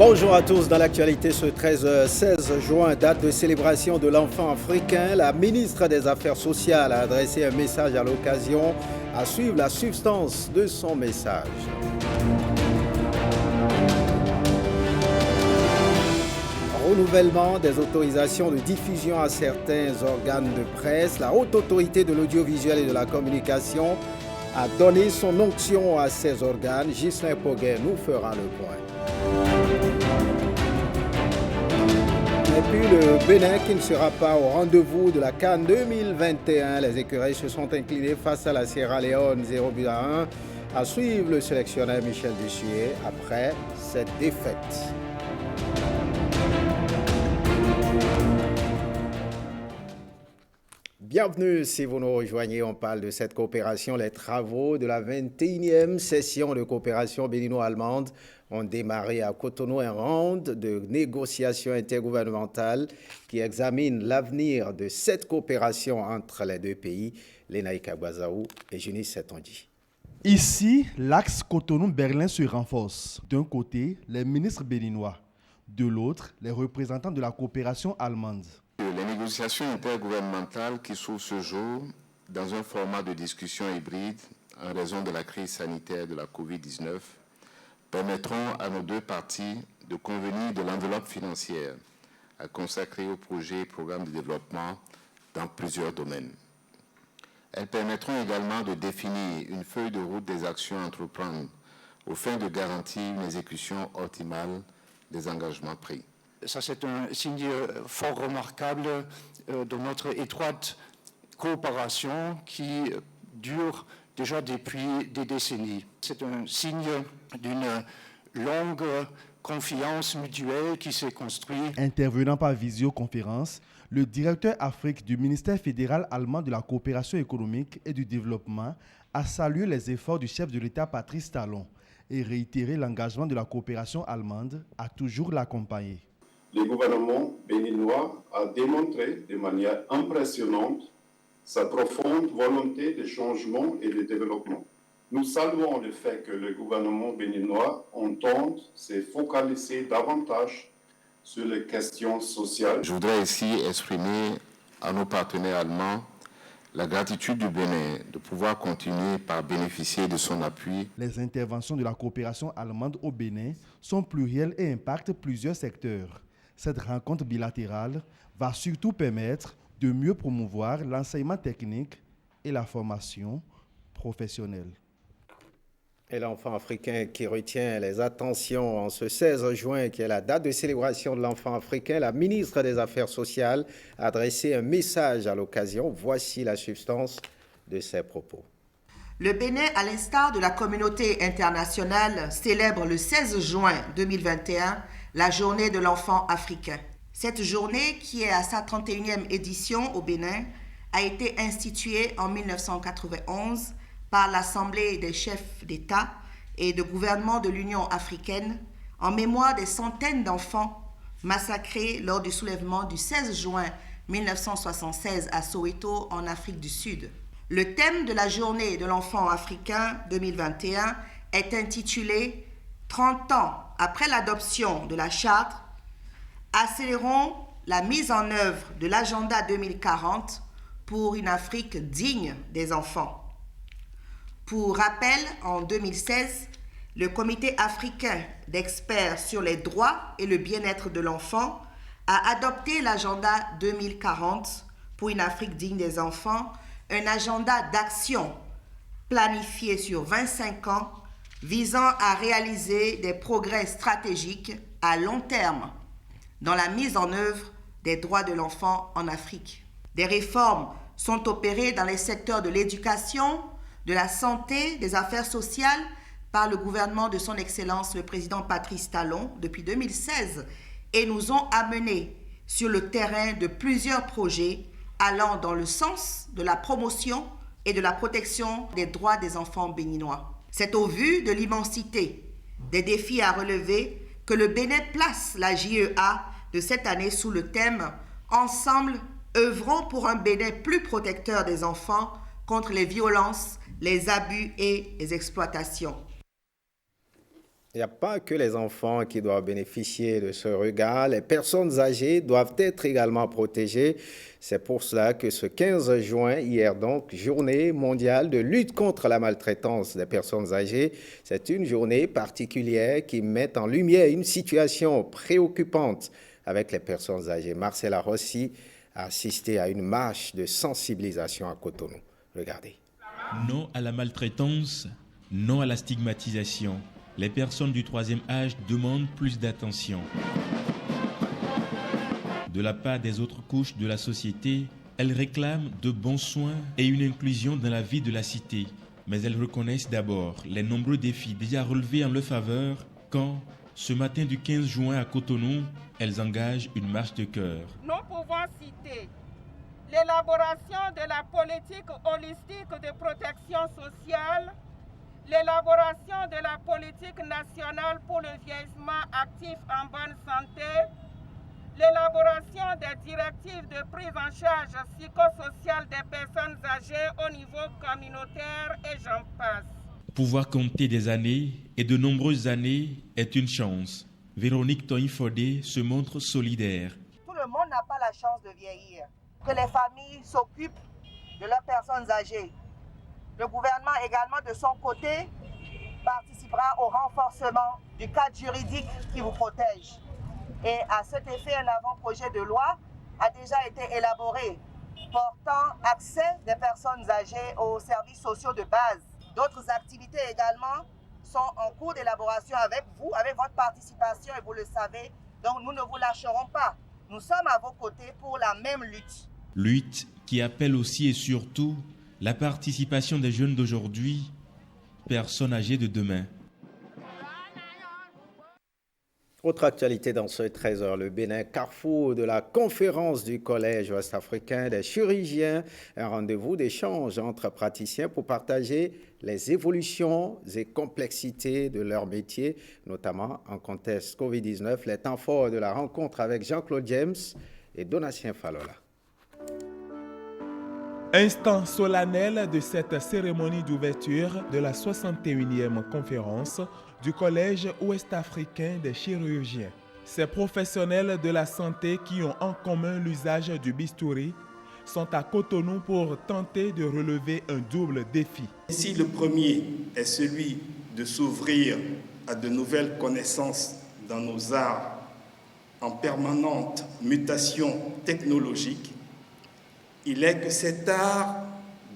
Bonjour à tous. Dans l'actualité, ce 13-16 juin, date de célébration de l'enfant africain, la ministre des Affaires sociales a adressé un message à l'occasion. À suivre la substance de son message. Renouvellement des autorisations de diffusion à certains organes de presse. La Haute Autorité de l'audiovisuel et de la communication a donné son onction à ces organes. Ghislain Poguet nous fera le point. Et puis le Bénin qui ne sera pas au rendez-vous de la CAN 2021. Les écureuils se sont inclinés face à la Sierra Leone 0-1. À suivre le sélectionneur Michel Dussuyer après cette défaite. Bienvenue si vous nous rejoignez. On parle de cette coopération. Les travaux de la 21e session de coopération bénino-allemande ont démarré à Cotonou, un round de négociations intergouvernementales qui examine l'avenir de cette coopération entre les deux pays, Lénaïka Gbazaou et Junis Setondji. Ici, l'axe Cotonou-Berlin se renforce. D'un côté, les ministres béninois. De l'autre, les représentants de la coopération allemande. Les négociations intergouvernementales qui s'ouvrent ce jour dans un format de discussion hybride en raison de la crise sanitaire de la COVID-19 permettront à nos deux parties de convenir de l'enveloppe financière à consacrer aux projets et programmes de développement dans plusieurs domaines. Elles permettront également de définir une feuille de route des actions à entreprendre aux fins de garantir une exécution optimale des engagements pris. Ça, c'est un signe fort remarquable de notre étroite coopération qui dure déjà depuis des décennies. C'est un signe d'une longue confiance mutuelle qui s'est construite. Intervenant par visioconférence, le directeur Afrique du ministère fédéral allemand de la coopération économique et du développement a salué les efforts du chef de l'État Patrice Talon et réitéré l'engagement de la coopération allemande à toujours l'accompagner. Le gouvernement béninois a démontré de manière impressionnante sa profonde volonté de changement et de développement. Nous saluons le fait que le gouvernement béninois entende se focaliser davantage sur les questions sociales. Je voudrais ici exprimer à nos partenaires allemands la gratitude du Bénin de pouvoir continuer par bénéficier de son appui. Les interventions de la coopération allemande au Bénin sont plurielles et impactent plusieurs secteurs. Cette rencontre bilatérale va surtout permettre de mieux promouvoir l'enseignement technique et la formation professionnelle. Et l'enfant africain qui retient les attentions en ce 16 juin, qui est la date de célébration de l'enfant africain, la ministre des Affaires sociales a adressé un message à l'occasion. Voici la substance de ses propos. Le Bénin, à l'instar de la communauté internationale, célèbre le 16 juin 2021 la journée de l'enfant africain. Cette journée, qui est à sa 31e édition au Bénin, a été instituée en 1991 par l'Assemblée des chefs d'État et de gouvernement de l'Union africaine en mémoire des centaines d'enfants massacrés lors du soulèvement du 16 juin 1976 à Soweto, en Afrique du Sud. Le thème de la journée de l'enfant africain 2021 est intitulé « 30 ans après l'adoption de la charte, accélérons la mise en œuvre de l'agenda 2040 pour une Afrique digne des enfants ». Pour rappel, en 2016, le Comité africain d'experts sur les droits et le bien-être de l'enfant a adopté l'agenda 2040 pour une Afrique digne des enfants, un agenda d'action planifié sur 25 ans visant à réaliser des progrès stratégiques à long terme dans la mise en œuvre des droits de l'enfant en Afrique. Des réformes sont opérées dans les secteurs de l'éducation, de la santé, des affaires sociales par le gouvernement de son Excellence le président Patrice Talon depuis 2016 et nous ont amenés sur le terrain de plusieurs projets allant dans le sens de la promotion et de la protection des droits des enfants béninois. C'est au vu de l'immensité des défis à relever que le Bénin place la JEA de cette année sous le thème « Ensemble, œuvrons pour un Bénin plus protecteur des enfants contre les violences, les abus et les exploitations ». Il n'y a pas que les enfants qui doivent bénéficier de ce regard. Les personnes âgées doivent être également protégées. C'est pour cela que ce 15 juin, hier donc, journée mondiale de lutte contre la maltraitance des personnes âgées, c'est une journée particulière qui met en lumière une situation préoccupante avec les personnes âgées. Marcela Rossi a assisté à une marche de sensibilisation à Cotonou. Regardez. Non à la maltraitance, non à la stigmatisation. Les personnes du troisième âge demandent plus d'attention. De la part des autres couches de la société, elles réclament de bons soins et une inclusion dans la vie de la cité. Mais elles reconnaissent d'abord les nombreux défis déjà relevés en leur faveur quand, ce matin du 15 juin à Cotonou, elles engagent une marche de cœur. Nous pouvons citer l'élaboration de la politique holistique de protection sociale, l'élaboration de la politique nationale pour le vieillissement actif en bonne santé, l'élaboration des directives de prise en charge psychosociale des personnes âgées au niveau communautaire et j'en passe. Pouvoir compter des années et de nombreuses années est une chance. Véronique Toïfodé se montre solidaire. Tout le monde n'a pas la chance de vieillir. Que les familles s'occupent de leurs personnes âgées. Le gouvernement également, de son côté, participera au renforcement du cadre juridique qui vous protège. Et à cet effet, un avant-projet de loi a déjà été élaboré portant accès des personnes âgées aux services sociaux de base. D'autres activités également sont en cours d'élaboration avec vous, avec votre participation et vous le savez. Donc nous ne vous lâcherons pas. Nous sommes à vos côtés pour la même lutte. Lutte qui appelle aussi et surtout la participation des jeunes d'aujourd'hui, personnes âgées de demain. Autre actualité dans ce 13h, le Bénin, carrefour de la conférence du Collège ouest-africain des chirurgiens, un rendez-vous d'échange entre praticiens pour partager les évolutions et complexités de leur métier, notamment en contexte Covid-19. Les temps forts de la rencontre avec Jean-Claude James et Donatien Falola. Instant solennel de cette cérémonie d'ouverture de la 61e conférence du Collège ouest-africain des chirurgiens. Ces professionnels de la santé qui ont en commun l'usage du bistouri sont à Cotonou pour tenter de relever un double défi. Si le premier est celui de s'ouvrir à de nouvelles connaissances dans nos arts en permanente mutation technologique, il est que cet art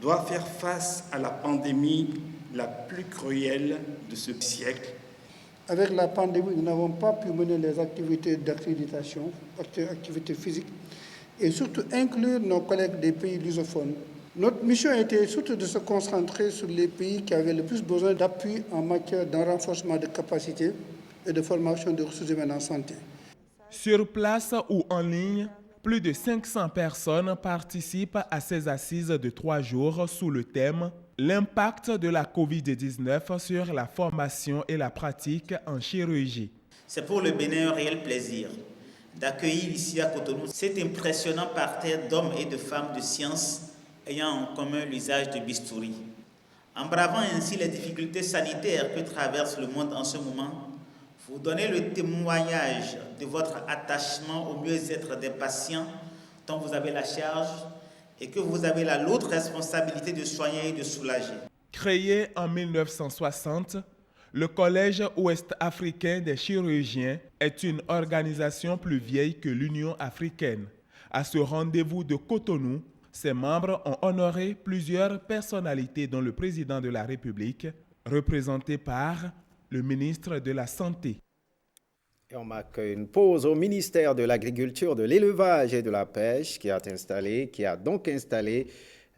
doit faire face à la pandémie la plus cruelle de ce siècle. Avec la pandémie, nous n'avons pas pu mener les activités d'accréditation, activités physiques, et surtout inclure nos collègues des pays lusophones. Notre mission a été surtout de se concentrer sur les pays qui avaient le plus besoin d'appui en matière d'un renforcement de capacités et de formation de ressources humaines en santé. Sur place ou en ligne, plus de 500 personnes participent à ces assises de 3 jours sous le thème « L'impact de la COVID-19 sur la formation et la pratique en chirurgie ». C'est pour le Bénin un réel plaisir d'accueillir ici à Cotonou cet impressionnant parterre d'hommes et de femmes de science ayant en commun l'usage du bistouri. En bravant ainsi les difficultés sanitaires que traverse le monde en ce moment, vous donnez le témoignage de votre attachement au mieux-être des patients dont vous avez la charge et que vous avez la lourde responsabilité de soigner et de soulager. Créé en 1960, le Collège ouest-africain des chirurgiens est une organisation plus vieille que l'Union africaine. À ce rendez-vous de Cotonou, ses membres ont honoré plusieurs personnalités dont le président de la République, représenté par le ministre de la Santé. Et on marque une pause au ministère de l'Agriculture, de l'Élevage et de la Pêche qui a donc installé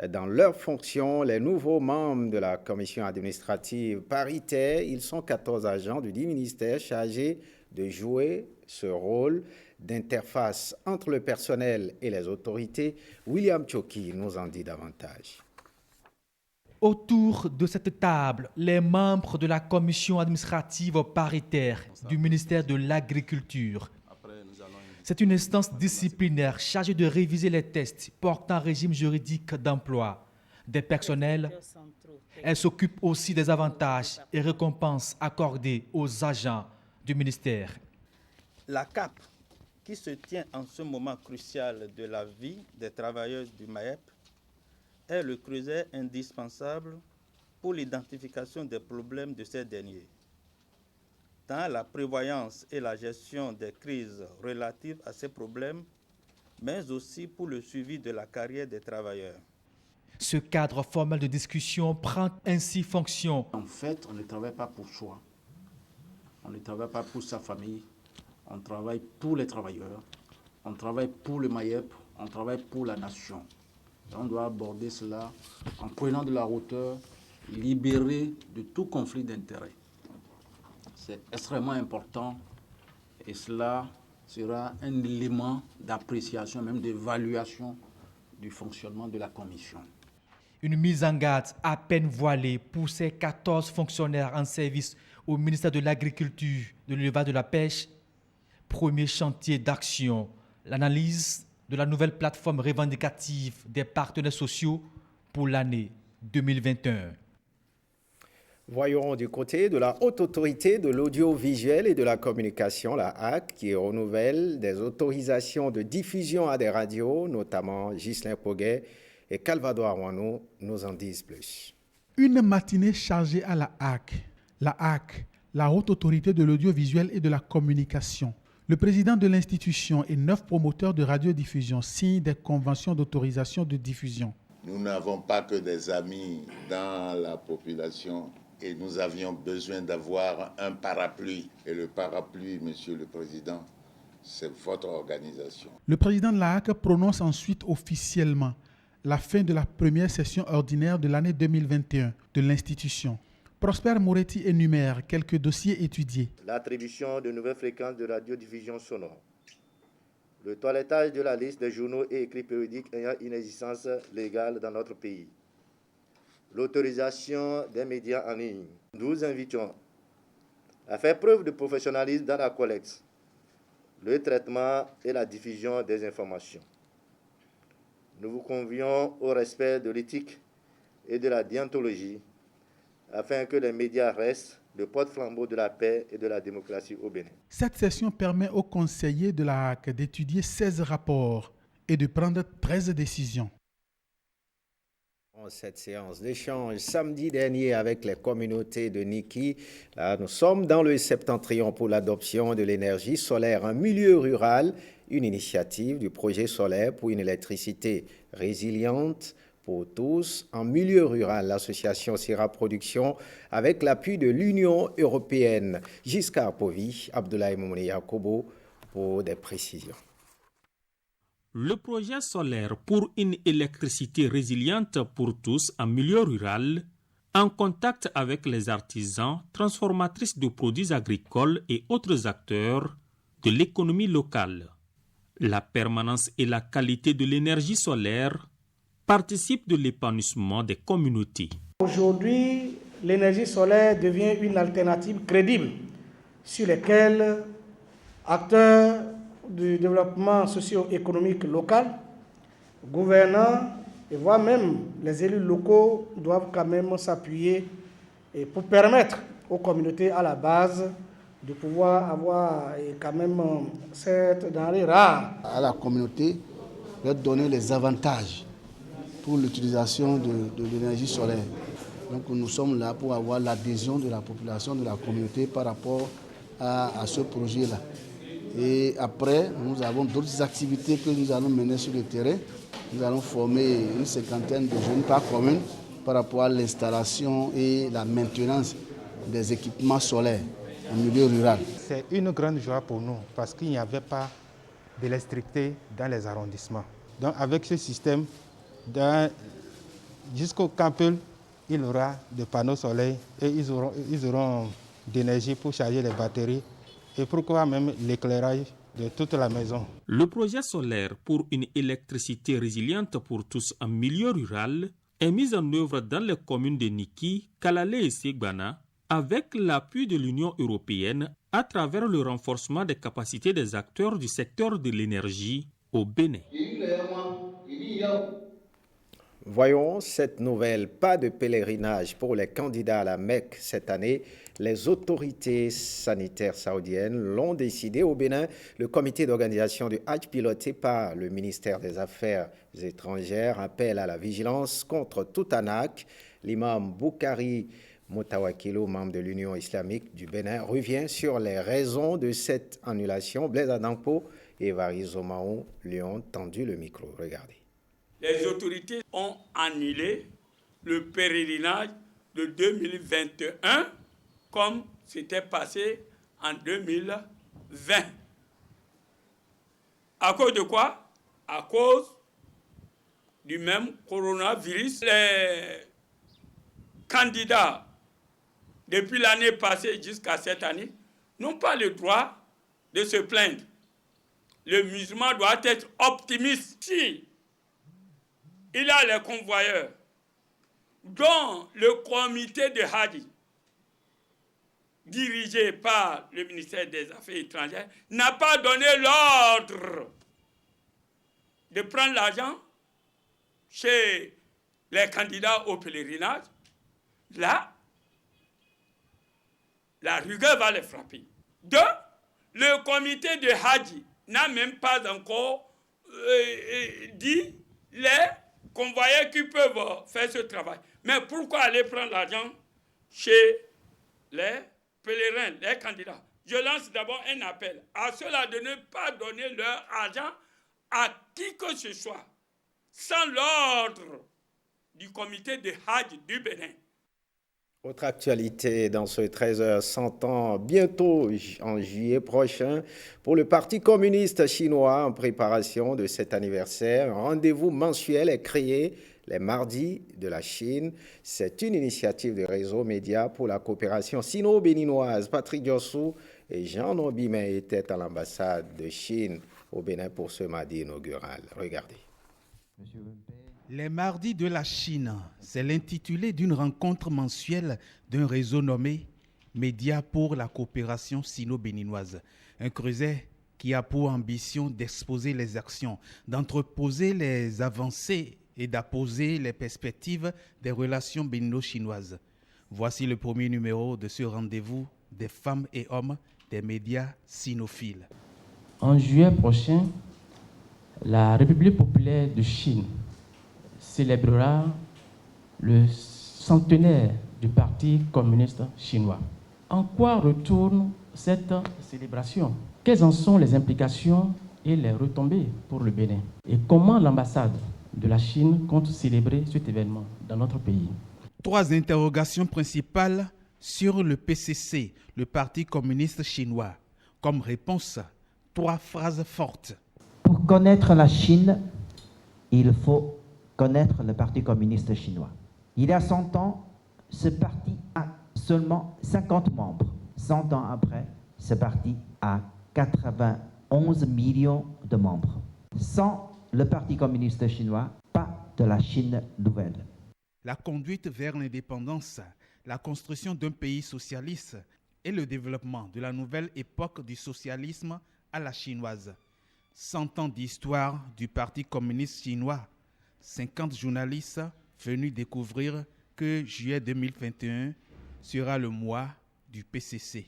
dans leurs fonctions les nouveaux membres de la commission administrative paritaire. Ils sont 14 agents du 10 ministères chargés de jouer ce rôle d'interface entre le personnel et les autorités. William Choki nous en dit davantage. Autour de cette table, les membres de la commission administrative paritaire du ministère de l'Agriculture. C'est une instance disciplinaire chargée de réviser les tests portant régime juridique d'emploi, des personnels, elle s'occupe aussi des avantages et récompenses accordés aux agents du ministère. La CAP, qui se tient en ce moment crucial de la vie des travailleurs du MAEP, est le creuset indispensable pour l'identification des problèmes de ces derniers, dans la prévoyance et la gestion des crises relatives à ces problèmes, mais aussi pour le suivi de la carrière des travailleurs. Ce cadre formel de discussion prend ainsi fonction. En fait, on ne travaille pas pour soi, on ne travaille pas pour sa famille, on travaille pour les travailleurs, on travaille pour le MAEP, on travaille pour la nation. Et on doit aborder cela en prenant de la hauteur, libéré de tout conflit d'intérêts. C'est extrêmement important et cela sera un élément d'appréciation, même d'évaluation du fonctionnement de la commission. Une mise en garde à peine voilée pour ces 14 fonctionnaires en service au ministère de l'Agriculture, de l'élevage et de la pêche. Premier chantier d'action, l'analyse de la nouvelle plateforme revendicative des partenaires sociaux pour l'année 2021. Voyons du côté de la Haute Autorité de l'Audiovisuel et de la Communication, la HAC, qui renouvelle des autorisations de diffusion à des radios, notamment Ghislain Poguet et Calvado Arwano nous en disent plus. Une matinée chargée à la HAC. La HAC, la Haute Autorité de l'Audiovisuel et de la Communication. Le président de l'institution et 9 promoteurs de radiodiffusion signent des conventions d'autorisation de diffusion. Nous n'avons pas que des amis dans la population et nous avions besoin d'avoir un parapluie. Et le parapluie, Monsieur le Président, c'est votre organisation. Le président de la HAC prononce ensuite officiellement la fin de la première session ordinaire de l'année 2021 de l'institution. Prosper Moretti énumère quelques dossiers étudiés. L'attribution de nouvelles fréquences de radiodiffusion sonore. Le toilettage de la liste des journaux et écrits périodiques ayant une existence légale dans notre pays. L'autorisation des médias en ligne. Nous vous invitons à faire preuve de professionnalisme dans la collecte, le traitement et la diffusion des informations. Nous vous convions au respect de l'éthique et de la déontologie afin que les médias restent le porte-flambeau de la paix et de la démocratie au Bénin. Cette session permet aux conseillers de la HAC d'étudier 16 rapports et de prendre 13 décisions. Cette séance d'échange samedi dernier avec les communautés de Niki. Là, nous sommes dans le septentrion pour l'adoption de l'énergie solaire en milieu rural, une initiative du projet solaire pour une électricité résiliente pour tous en milieu rural. L'association Sera Production avec l'appui de l'Union européenne. Giscard Povy, Abdoulaye Moumouni Yakobo pour des précisions. Le projet solaire pour une électricité résiliente pour tous en milieu rural, en contact avec les artisans, transformatrices de produits agricoles et autres acteurs de l'économie locale. La permanence et la qualité de l'énergie solaire participent de l'épanouissement des communautés. Aujourd'hui, l'énergie solaire devient une alternative crédible sur laquelle acteurs du développement socio-économique local, gouvernants et voire même les élus locaux doivent quand même s'appuyer pour permettre aux communautés à la base de pouvoir avoir quand même cette denrée rare. À la communauté, leur donner les avantages pour l'utilisation de l'énergie solaire. Donc nous sommes là pour avoir l'adhésion de la population, de la communauté par rapport à ce projet-là. Et après, nous avons d'autres activités que nous allons mener sur le terrain. Nous allons former une cinquantaine de jeunes par commune par rapport à l'installation et la maintenance des équipements solaires en milieu rural. C'est une grande joie pour nous parce qu'il n'y avait pas d'électricité dans les arrondissements. Donc avec ce système, jusqu'au Campbell, il y aura des panneaux solaires et ils auront d'énergie pour charger les batteries. Et pourquoi même l'éclairage de toute la maison. Le projet solaire pour une électricité résiliente pour tous en milieu rural est mis en œuvre dans les communes de Niki, Kalale et Segbana avec l'appui de l'Union européenne à travers le renforcement des capacités des acteurs du secteur de l'énergie au Bénin. Voyons cette nouvelle. Pas de pèlerinage pour les candidats à la Mecque cette année. Les autorités sanitaires saoudiennes l'ont décidé au Bénin. Le comité d'organisation du Hajj piloté par le ministère des Affaires étrangères appelle à la vigilance contre tout arnaque. L'imam Boukari Moutawakilo, membre de l'Union islamique du Bénin, revient sur les raisons de cette annulation. Blaise Adampo et Varizo Mahou lui ont tendu le micro. Regardez. Les autorités ont annulé le pèlerinage de 2021 comme c'était passé en 2020. À cause de quoi? À cause du même coronavirus. Les candidats, depuis l'année passée jusqu'à cette année, n'ont pas le droit de se plaindre. Le musulman doit être optimiste. Si il a les convoyeurs, dont le comité de Hajj, dirigé par le ministère des Affaires étrangères, n'a pas donné l'ordre de prendre l'argent chez les candidats au pèlerinage, là, la rigueur va les frapper. Deux, le comité de Hajj n'a même pas encore dit les convoyeurs qui peuvent faire ce travail. Mais pourquoi aller prendre l'argent chez les pèlerins, les candidats? Je lance d'abord un appel à ceux-là de ne pas donner leur argent à qui que ce soit sans l'ordre du comité de Hajj du Bénin. Autre actualité dans ce 13h, 100 ans, bientôt en juillet prochain, pour le Parti communiste chinois en préparation de cet anniversaire. Un rendez-vous mensuel est créé les mardis de la Chine. C'est une initiative de réseau média pour la coopération sino-béninoise. Patrick Diossou et Jean Nobimé étaient à l'ambassade de Chine au Bénin pour ce mardi inaugural. Regardez. Les mardis de la Chine, c'est l'intitulé d'une rencontre mensuelle d'un réseau nommé Média pour la coopération sino-béninoise. Un creuset qui a pour ambition d'exposer les actions, d'entreposer les avancées et d'apposer les perspectives des relations bénino-chinoises. Voici le premier numéro de ce rendez-vous des femmes et hommes des médias sinophiles. En juillet prochain, la République populaire de Chine célébrera le centenaire du Parti communiste chinois. En quoi retourne cette célébration? Quelles en sont les implications et les retombées pour le Bénin? Et comment l'ambassade de la Chine compte célébrer cet événement dans notre pays? 3 interrogations principales sur le PCC, le Parti communiste chinois. Comme réponse, 3 phrases fortes. Pour connaître la Chine, il faut connaître le Parti communiste chinois. Il y a 100 ans, ce parti a seulement 50 membres. 100 ans après, ce parti a 91 millions de membres. Sans le Parti communiste chinois, pas de la Chine nouvelle. La conduite vers l'indépendance, la construction d'un pays socialiste et le développement de la nouvelle époque du socialisme à la chinoise. 100 ans d'histoire du Parti communiste chinois. 50 journalistes venus découvrir que juillet 2021 sera le mois du PCC.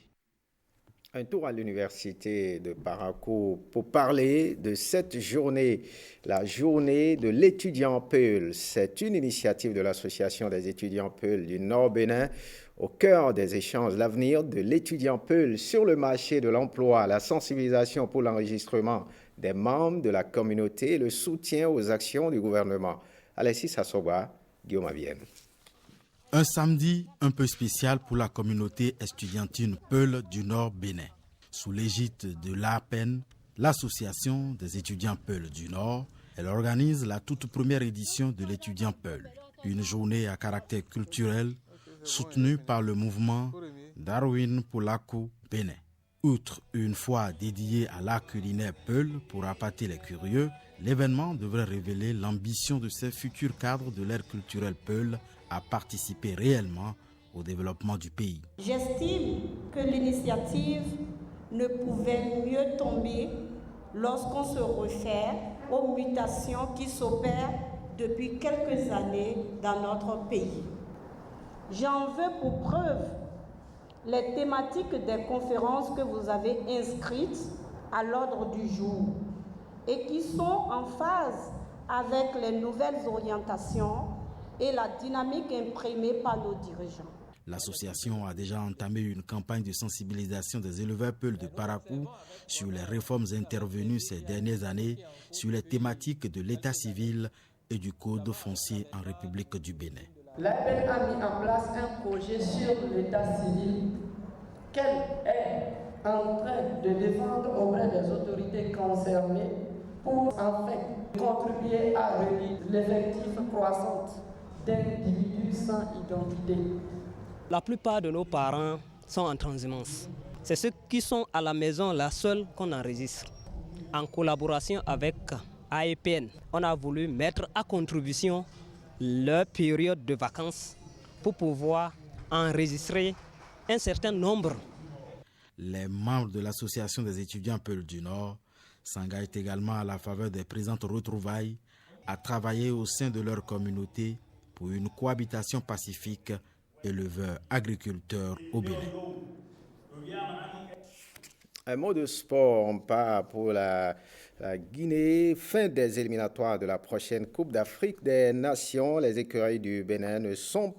Un tour à l'université de Parakou pour parler de cette journée, la journée de l'étudiant Peul. C'est une initiative de l'Association des étudiants Peul du Nord Bénin au cœur des échanges. L'avenir de l'étudiant Peul sur le marché de l'emploi, la sensibilisation pour l'enregistrement des membres de la communauté et le soutien aux actions du gouvernement. Alexis Assoba, Guillaume Avienne. Un samedi un peu spécial pour la communauté estudiantine Peul du Nord Bénin. Sous l'égide de l'APEN, l'association des étudiants Peul du Nord, elle organise la toute première édition de l'étudiant Peul, une journée à caractère culturel soutenue par le mouvement Darwin Polaco Bénin. Outre une fois dédiée à l'art culinaire Peul pour appâter les curieux, l'événement devrait révéler l'ambition de ces futurs cadres de l'ère culturelle Peul à participer réellement au développement du pays. J'estime que l'initiative ne pouvait mieux tomber lorsqu'on se réfère aux mutations qui s'opèrent depuis quelques années dans notre pays. J'en veux pour preuve les thématiques des conférences que vous avez inscrites à l'ordre du jour et qui sont en phase avec les nouvelles orientations et la dynamique imprimée par nos dirigeants. L'association a déjà entamé une campagne de sensibilisation des éleveurs peuls de Parakou sur les réformes intervenues ces dernières années sur les thématiques de l'état civil et du code foncier en République du Bénin. L'APEN a mis en place un projet sur l'état civil qu'elle est en train de défendre auprès des autorités concernées pour enfin contribuer à réduire l'effectif croissant d'individus sans identité. La plupart de nos parents sont en transhumance. C'est ceux qui sont à la maison, la seule qu'on enregistre. En collaboration avec AEPN, on a voulu mettre à contribution leur période de vacances pour pouvoir enregistrer un certain nombre. Les membres de l'Association des étudiants Peuls du Nord s'engagent également à la faveur des présentes retrouvailles à travailler au sein de leur communauté pour une cohabitation pacifique éleveurs-agriculteurs au Bénin. Un mot de sport, on part pour la Guinée. Fin des éliminatoires de la prochaine Coupe d'Afrique des Nations. Les écureuils du Bénin ne seront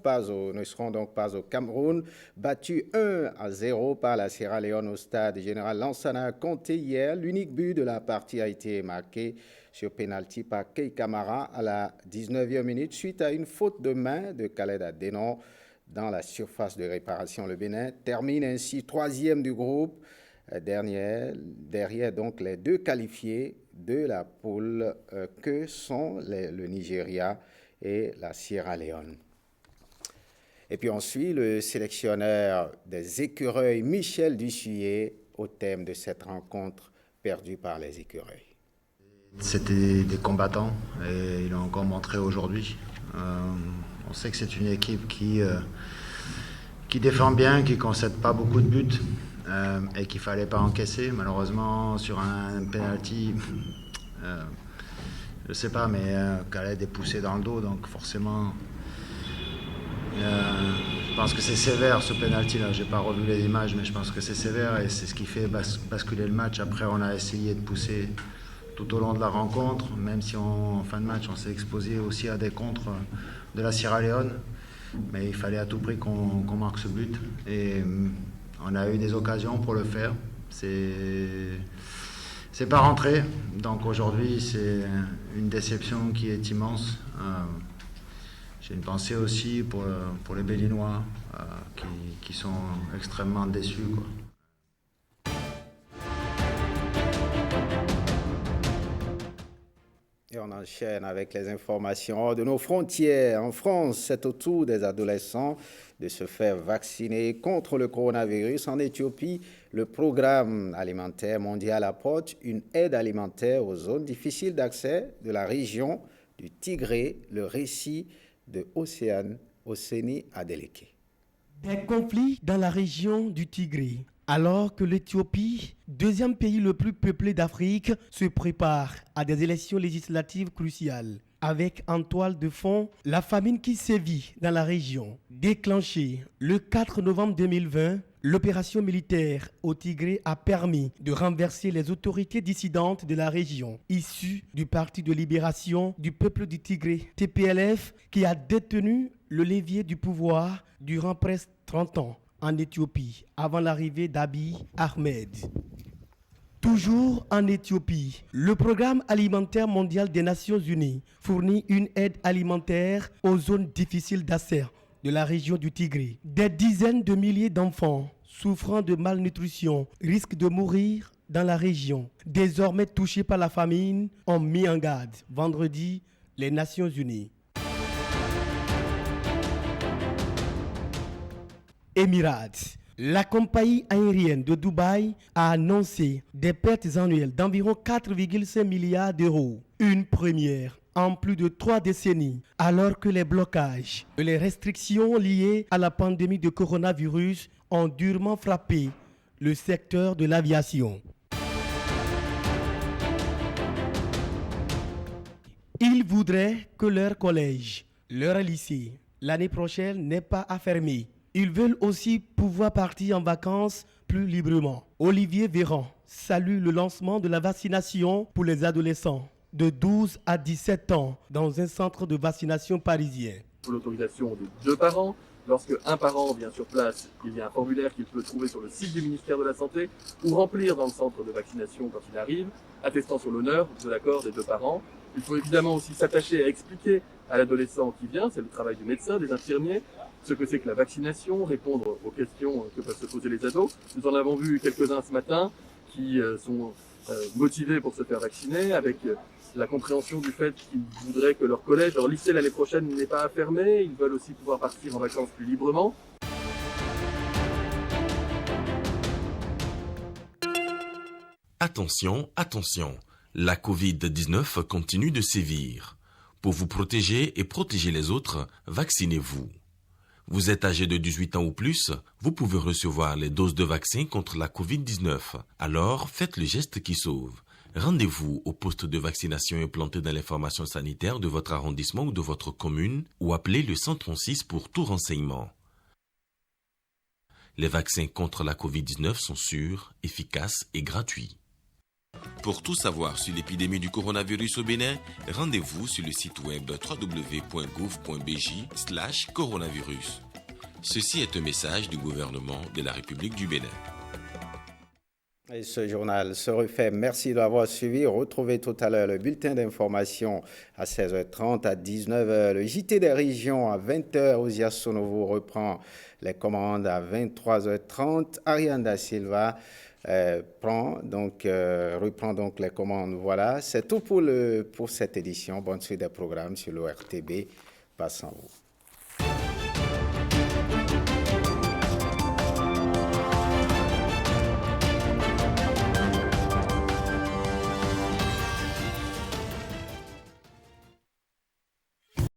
donc pas au Cameroun. Battus 1-0 par la Sierra Leone au stade général Lansana Conté hier. L'unique but de la partie a été marqué sur pénalty par Kei Kamara à la 19e minute suite à une faute de main de Khaled Adénon dans la surface de réparation. Le Bénin termine ainsi 3e du groupe, derrière donc les deux qualifiés de la poule que sont le Nigeria et la Sierra Leone. Et puis on suit le sélectionneur des écureuils, Michel Dussuyer, au thème de cette rencontre perdue par les écureuils. C'était des combattants et ils l'ont encore montré aujourd'hui. On sait que c'est une équipe qui défend bien, qui ne concède pas beaucoup de buts et qu'il ne fallait pas encaisser. Malheureusement, sur un penalty, je ne sais pas, mais Khaled est poussé dans le dos, donc forcément, je pense que c'est sévère ce penalty-là. Je n'ai pas revu les images, mais je pense que c'est sévère et c'est ce qui fait basculer le match. Après, on a essayé de pousser tout au long de la rencontre, même si en fin de match, on s'est exposé aussi à des contres de la Sierra Leone. Mais il fallait à tout prix qu'on marque ce but. Et on a eu des occasions pour le faire. C'est pas rentré. Donc aujourd'hui, c'est une déception qui est immense. J'ai une pensée aussi pour les Béninois qui sont extrêmement déçus, quoi. Et on enchaîne avec les informations hors de nos frontières. En France, c'est au tour des adolescents de se faire vacciner contre le coronavirus. En Éthiopie, le programme alimentaire mondial apporte une aide alimentaire aux zones difficiles d'accès de la région du Tigré. Le récit de Océanie Adeleke. Des conflits dans la région du Tigré. Alors que l'Éthiopie, deuxième pays le plus peuplé d'Afrique, se prépare à des élections législatives cruciales. Avec en toile de fond la famine qui sévit dans la région. Déclenchée le 4 novembre 2020, l'opération militaire au Tigré a permis de renverser les autorités dissidentes de la région, issues du Parti de libération du peuple du Tigré, TPLF, qui a détenu le levier du pouvoir durant presque 30 ans en Éthiopie, avant l'arrivée d'Abiy Ahmed. Toujours en Éthiopie, le Programme alimentaire mondial des Nations Unies fournit une aide alimentaire aux zones difficiles d'accès de la région du Tigré. Des dizaines de milliers d'enfants souffrant de malnutrition risquent de mourir dans la région. Désormais touchés par la famine, ont mis en garde vendredi les Nations Unies. Émirats. La compagnie aérienne de Dubaï a annoncé des pertes annuelles d'environ 4,5 milliards d'euros. Une première en plus de 3 décennies, alors que les blocages et les restrictions liées à la pandémie de coronavirus ont durement frappé le secteur de l'aviation. Ils voudraient que leur collège, leur lycée, l'année prochaine n'ait pas à fermer. Ils veulent aussi pouvoir partir en vacances plus librement. Olivier Véran salue le lancement de la vaccination pour les adolescents de 12 à 17 ans dans un centre de vaccination parisien. Pour l'autorisation de 2 parents, lorsque un parent vient sur place, il y a un formulaire qu'il peut trouver sur le site du ministère de la Santé ou remplir dans le centre de vaccination quand il arrive, attestant sur l'honneur de l'accord des 2 parents. Il faut évidemment aussi s'attacher à expliquer à l'adolescent qui vient, c'est le travail du médecin, des infirmiers, ce que c'est que la vaccination, répondre aux questions que peuvent se poser les ados. Nous en avons vu quelques-uns ce matin qui sont motivés pour se faire vacciner avec la compréhension du fait qu'ils voudraient que leur collège, leur lycée l'année prochaine n'ait pas à fermer. Ils veulent aussi pouvoir partir en vacances plus librement. Attention, attention, la Covid-19 continue de sévir. Pour vous protéger et protéger les autres, vaccinez-vous. Vous êtes âgé de 18 ans ou plus, vous pouvez recevoir les doses de vaccin contre la Covid-19. Alors, faites le geste qui sauve. Rendez-vous au poste de vaccination implanté dans l'information sanitaire de votre arrondissement ou de votre commune ou appelez le 136 pour tout renseignement. Les vaccins contre la Covid-19 sont sûrs, efficaces et gratuits. Pour tout savoir sur l'épidémie du coronavirus au Bénin, rendez-vous sur le site web www.gouv.bj/coronavirus. Ceci est un message du gouvernement de la République du Bénin. Et ce journal se refait. Merci de l'avoir suivi. Retrouvez tout à l'heure le bulletin d'information à 16h30, à 19h. Le JT des régions à 20h. Osia Sonovo reprend les commandes à 23h30. Ariane Da Silva reprend donc les commandes. Voilà, c'est tout pour cette édition. Bonne suite des programmes sur l'ORTB. Passons vous.